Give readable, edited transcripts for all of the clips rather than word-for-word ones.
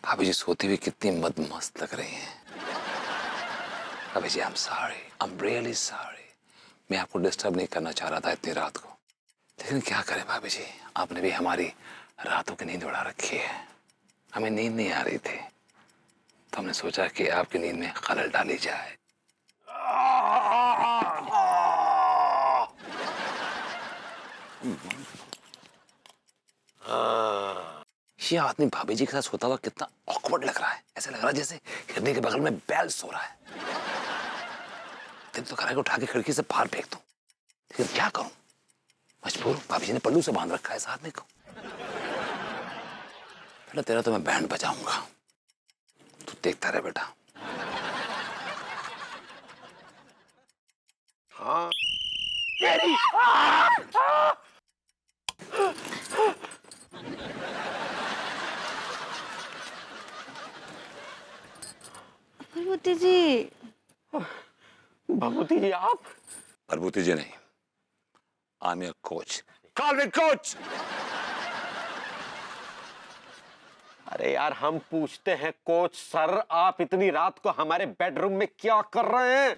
भाभी जी सोती हुई कितनी मदमस्त लग रही हैं। भाभी जी, I am sorry, I am really sorry. मैं आपको डिस्टर्ब नहीं करना चाह रहा था इतनी रात को, लेकिन क्या करें भाभी जी, आपने भी हमारी रातों की नींद उड़ा रखी है। हमें नींद नहीं आ रही थी, तो हमने सोचा कि आपकी नींद में खलल डाली जाए। ये आदमी भाभी जी के साथ सोता हुआ कितना ऑकवर्ड लग रहा है। ऐसा लग रहा है जैसे हिरनी के बगल में बैल सो रहा है। दिल तो कर रहा है कि उठा के खिड़की से बाहर फेंक दूं, लेकिन क्या करूं, मजबूर हूं। भाभी जी ने पल्लू से बांध रखा है इस आदमी को। बेटा तेरा तो मैं बैंड बजाऊंगा, तू देखता रहे बेटा। हाँ तेरी भगवती जी। भगवती जी आप? प्रभुति जी नहीं, I am your coach. Call me coach. अरे यार हम पूछते हैं कोच सर, आप इतनी रात को हमारे बेडरूम में क्या कर रहे हैं?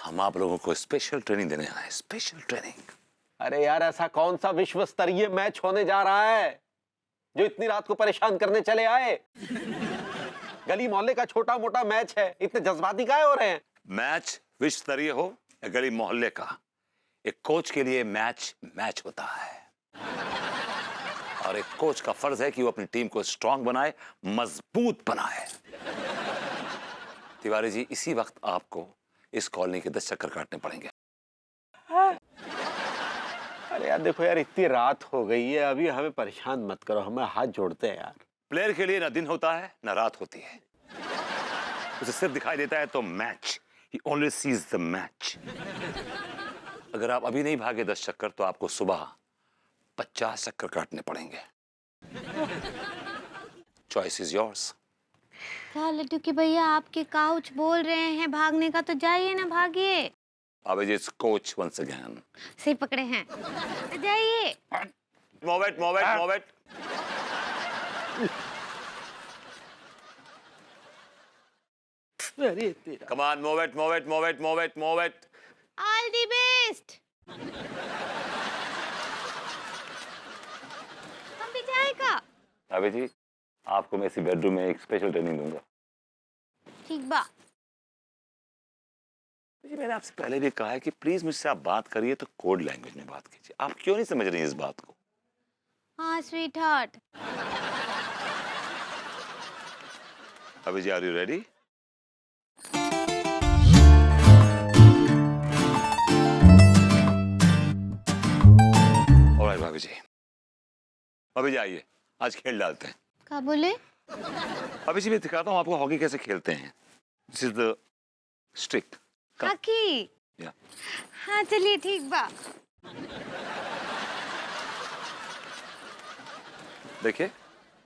हम आप लोगों को स्पेशल ट्रेनिंग देने आए, स्पेशल ट्रेनिंग। अरे यार ऐसा कौन सा विश्व स्तरीय मैच होने जा रहा है जो इतनी रात को परेशान करने चले आए? गली मोहल्ले का छोटा मोटा मैच है, इतने जज्बाती काहे हो रहे हैं? मैच विश्व स्तरीय हो या गली मोहल्ले का, एक कोच के लिए मैच मैच होता है। और एक कोच का फर्ज है कि वो अपनी टीम को स्ट्रांग बनाए, मजबूत बनाए। तिवारी जी, इसी वक्त आपको इस कॉलोनी के 10 चक्कर काटने पड़ेंगे। अरे यार देखो यार, इतनी रात हो गई है, अभी हमें परेशान मत करो, हमें हाथ जोड़ते हैं यार। प्लेयर के लिए ना दिन होता है ना रात होती है, उसे सिर्फ दिखाई देता है तो match. He only sees the match। अगर आप अभी नहीं भागे 10 चक्कर तो आपको सुबह 50 चक्कर काटने पड़ेंगे। Choice is yours. क्या लड्डू के भैया, आपके काउच बोल रहे हैं भागने का, तो जाइए ना, भागिए। अबे जी, कोच वंस अगेन। सही पकड़े हैं, तो जाइए। Move it, move it, move it. अरे तेरा come on, move it, move it, move it, move it, move it. All the best. हम भी जाएगा। अबे जी, आपको मैं इसी बेडरूम में एक स्पेशल ट्रेनिंग दूंगा। ठीक बा। जी मैंने आपसे पहले भी कहा है कि प्लीज मुझसे आप बात करिए तो कोड लैंग्वेज में बात कीजिए। आप क्यों नहीं समझ रही हैं इस बात को? हाँ स्वीट हार्ट। अबे जी, आर यू रेडी? ऑलराइट भाभी जी, भाभी जी आइए, आज खेल डालते हैं। क्या बोले? अभी जी मैं दिखाता हूँ आपको हॉकी कैसे खेलते हैं। This is the stick. Hockey? या हाँ चलिए, ठीक बा। देखिए,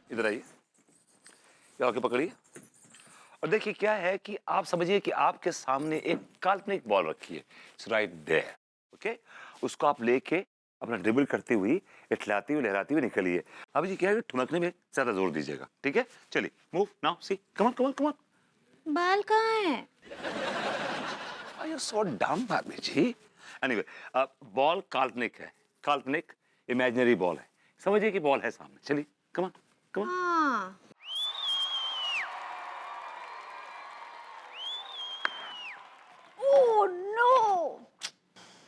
इधर आइए, ये हॉकी पकड़िए और देखिए क्या है कि आप समझिए कि आपके सामने एक काल्पनिक बॉल रखी है, इट्स राइट देयर। ओके, उसको आप लेके अपना ड्रिबल करती हुई, इठलाती हुई, लहराती हुई निकलिए। अभी जी क्या है, ठुमकने में ज्यादा जोर दीजिएगा, ठीक है? चलिए, move now, see, come on, come on, come on. Ball कहाँ है? Are you so dumb, भाभी जी? Anyway, बॉल काल्पनिक है, काल्पनिक इमेजिनरी बॉल है। समझिए कि बॉल है सामने। चलिए, कम ऑन, कम ऑन। हाँ। ओह नो,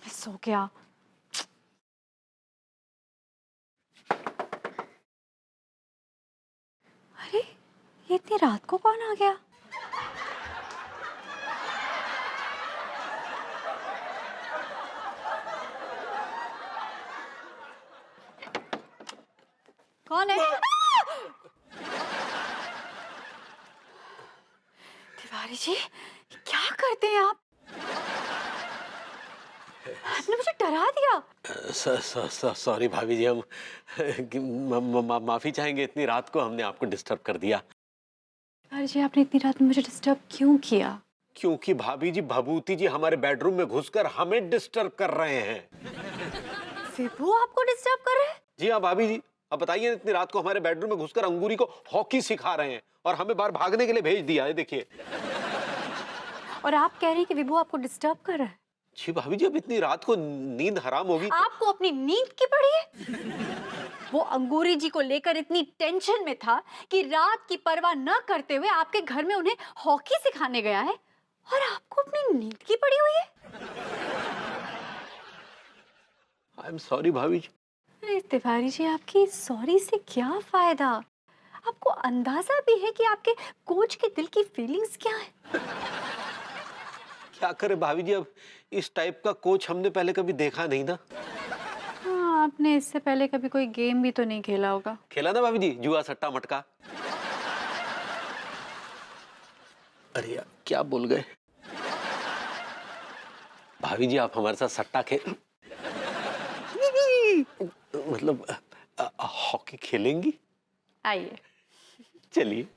मिस हो गया। अरे ये इतनी रात को कौन आ गया? कौन है? तिवारी जी, क्या करते हैं आप? आपने मुझे डरा दिया। सॉरी भाभी जी, हम माफी चाहेंगे, इतनी रात को हमने आपको डिस्टर्ब कर दिया। तिवारी जी, आपने इतनी रात में मुझे डिस्टर्ब क्यों किया? क्योंकि भाभी जी, भभूति जी हमारे बेडरूम में घुसकर हमें डिस्टर्ब कर रहे हैं। विभू आपको डिस्टर्ब कर रहे हैं? जी हाँ भाभी जी, अब बताइए, इतनी रात को हमारे बेडरूम में घुसकर अंगूरी को हॉकी सिखा रहे हैं और हमें बाहर भागने के लिए भेज दिया है, देखिए। और आप कह रहे हैं कि विभू आपको डिस्टर्ब कर रहा है? जी भाभी जी, अब इतनी रात को नींद हराम होगी। आपको अपनी नींद की पड़ी है? वो अंगूरी जी को लेकर इतनी टेंशन में था कि रात की परवाह न करते हुए आपके घर में उन्हें हॉकी सिखाने गया है, और आपको अपनी नींद की पड़ी हुई है। आई एम सॉरी भाभी जी। अरे तिवारी जी, आपकी सॉरी से क्या फायदा? आपको अंदाजा भी है कि आपके कोच के दिल की फीलिंग्स क्या है? क्या करे भाभी जी, अब इस टाइप का कोच हमने पहले कभी देखा नहीं ना। हाँ, आपने इससे पहले कभी कोई गेम भी तो नहीं खेला होगा। खेला ना भाभी जी, जुआ सट्टा मटका। अरे यार, क्या बोल गए भाभी जी, आप हमारे साथ सट्टा खेल मतलब हॉकी खेलेंगी? आइए। चलिए।